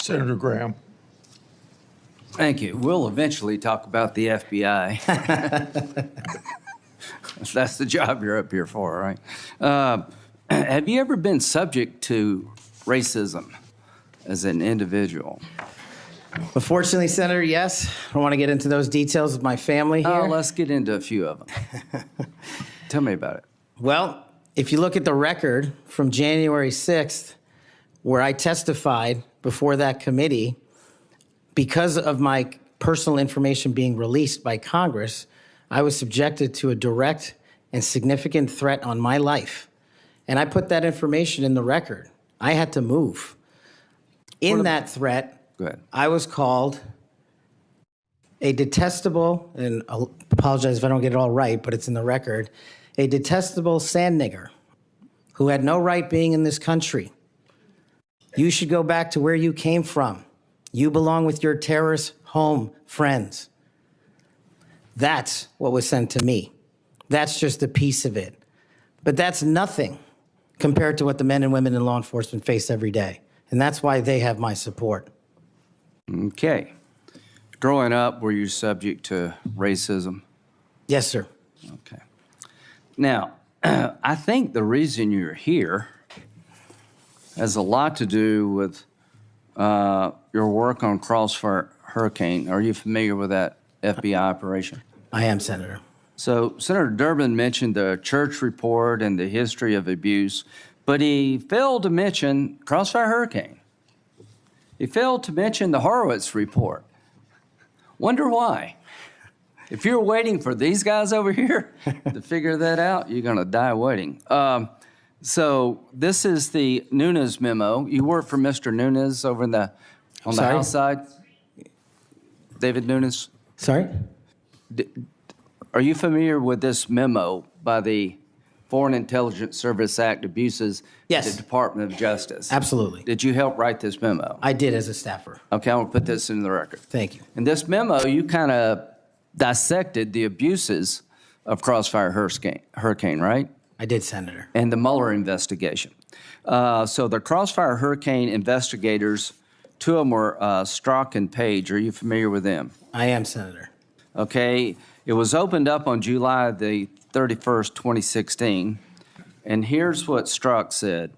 Senator Graham. Thank you. We'll eventually talk about the FBI. That's the job you're up here for, right? Have you ever been subject to racism as an individual? Unfortunately, Senator, yes. I don't want to get into those details with my family here. Oh, let's get into a few of them. Tell me about it. Well, if you look at the record from January 6th, where I testified before that committee, because of my personal information being released by Congress, I was subjected to a direct and significant threat on my life. And I put that information in the record. I had to move. In that threat, I was called a detestable, and I'll apologize if I don't get it all right, but it's in the record, a detestable sand nigger who had no right being in this country. You should go back to where you came from. You belong with your terrorist home friends. That's what was sent to me. That's just a piece of it. But that's nothing compared to what the men and women in law enforcement face every day. And that's why they have my support. Okay. Growing up, were you subject to racism? Yes, sir. Okay. Now, I think the reason you're here has a lot to do with your work on Crossfire Hurricane. Are you familiar with that FBI operation? I am, Senator. So Senator Durbin mentioned the church report and the history of abuse, but he failed to mention Crossfire Hurricane. He failed to mention the Horowitz report. Wonder why? If you're waiting for these guys over here to figure that out, you're going to die waiting. So this is the Nunes memo. You work for Mr. Nunes over on the House side? David Nunes? Sorry? Are you familiar with this memo by the Foreign Intelligence Service Act abuses Yes. the Department of Justice? Absolutely. Did you help write this memo? I did as a staffer. Okay, I'm going to put this in the record. Thank you. In this memo, you kind of dissected the abuses of Crossfire Hurricane, right? I did, Senator. And the Mueller investigation. So the Crossfire Hurricane investigators, two of them were Strzok and Page. Are you familiar with them? I am, Senator. Okay. It was opened up on July the 31st, 2016. And here's what Strzok said.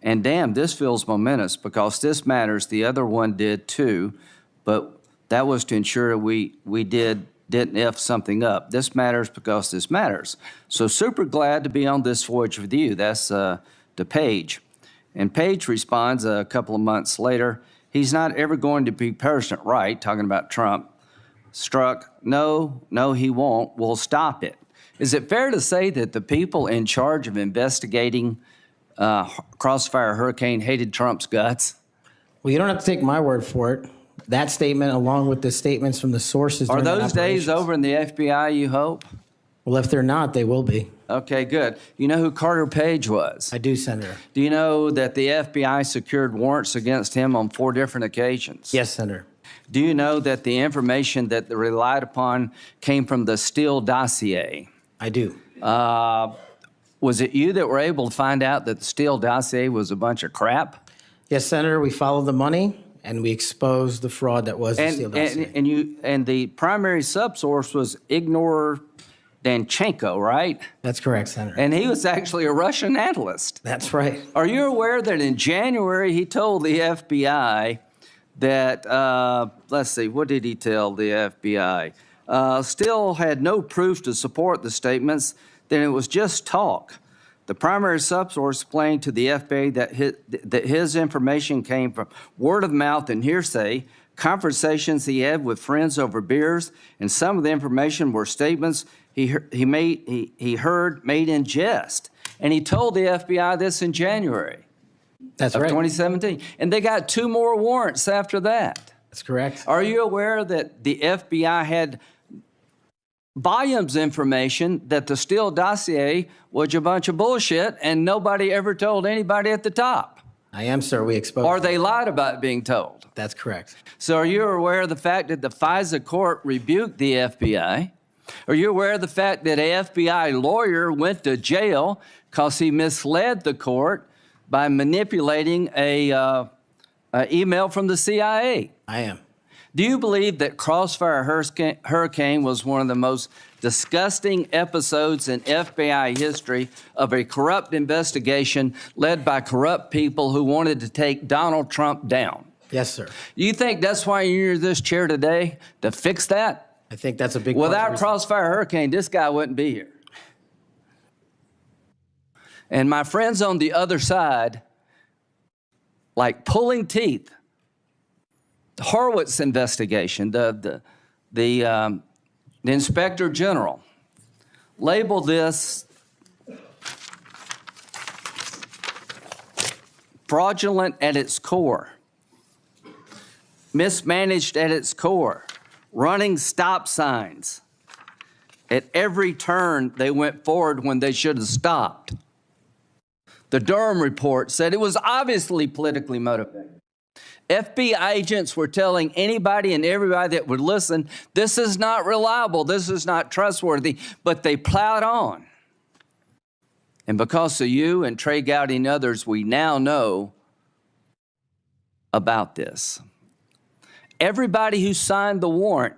And damn, this feels momentous because this matters. The other one did too, but that was to ensure we didn't F something up. This matters because this matters. So super glad to be on this voyage with you. That's to Page. And Page responds a couple of months later, he's not ever going to be President, right? Talking about Trump. Strzok, no, he won't. We'll stop it. Is it fair to say that the people in charge of investigating Crossfire Hurricane hated Trump's guts? Well, you don't have to take my word for it. That statement, along with the statements from the sources. Are those days over in the FBI, you hope? Well, if they're not, they will be. Okay, good. You know who Carter Page was? I do, Senator. Do you know that the FBI secured warrants against him on 4 different occasions? Yes, Senator. Do you know that the information that they relied upon came from the Steele dossier? I do. Was it you that were able to find out that the Steele dossier was a bunch of crap? Yes, Senator. We followed the money, and we exposed the fraud that was the Steele dossier. And the primary subsource was Igor Danchenko, right? That's correct, Senator. And he was actually a Russian analyst. That's right. Are you aware that in January he told the FBI that, let's see, what did he tell the FBI? Steele had no proof to support the statements, then it was just talk. The primary subsource explained to the FBI that his information came from word of mouth and hearsay, conversations he had with friends over beers, and some of the information were statements he heard made in jest. And he told the FBI this in January. That's of right. 2017. And they got 2 more warrants after that. That's correct. Are you aware that the FBI had volumes of information that the Steele dossier was a bunch of bullshit and nobody ever told anybody at the top? I am, sir. We exposed. Or they lied about being told. That's correct. So are you aware of the fact that the FISA court rebuked the FBI? Are you aware of the fact that an FBI lawyer went to jail because he misled the court by manipulating a email from the CIA. I am. Do you believe that Crossfire Hurricane was one of the most disgusting episodes in FBI history of a corrupt investigation led by corrupt people who wanted to take Donald Trump down? Yes, sir. Do you think that's why you're in this chair today, to fix that? I think that's a big part of the Without reason. Crossfire Hurricane, this guy wouldn't be here. And my friends on the other side, like pulling teeth, the Horowitz investigation, the Inspector General labeled this fraudulent at its core, mismanaged at its core, running stop signs. At every turn, they went forward when they should have stopped. The Durham report said it was obviously politically motivated. FBI agents were telling anybody and everybody that would listen, this is not reliable, this is not trustworthy, but they plowed on. And because of you and Trey Gowdy and others, we now know about this. Everybody who signed the warrant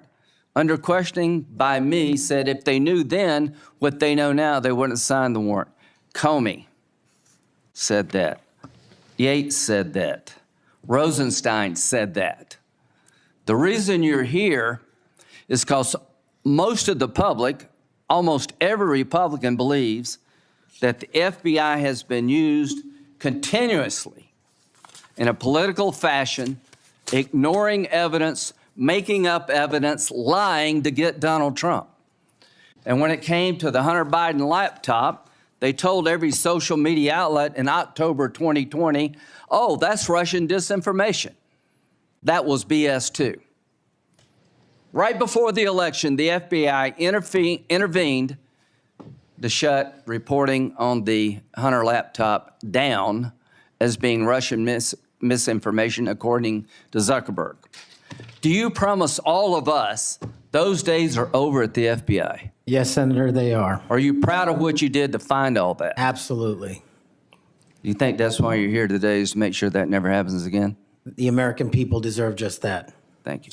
under questioning by me said if they knew then what they know now, they wouldn't have signed the warrant. Comey said that. Yates said that. Rosenstein said that. The reason you're here is because most of the public, almost every Republican believes that the FBI has been used continuously in a political fashion, ignoring evidence, making up evidence, lying to get Donald Trump. And when it came to the Hunter Biden laptop, they told every social media outlet in October 2020, oh, that's Russian disinformation. That was BS too. Right before the election, the FBI intervened to shut reporting on the Hunter laptop down as being Russian misinformation, according to Zuckerberg. Do you promise all of us those days are over at the FBI? Yes, Senator, they are. Are you proud of what you did to find all that? Absolutely. You think that's why you're here today, is to make sure that never happens again? The American people deserve just that. Thank you.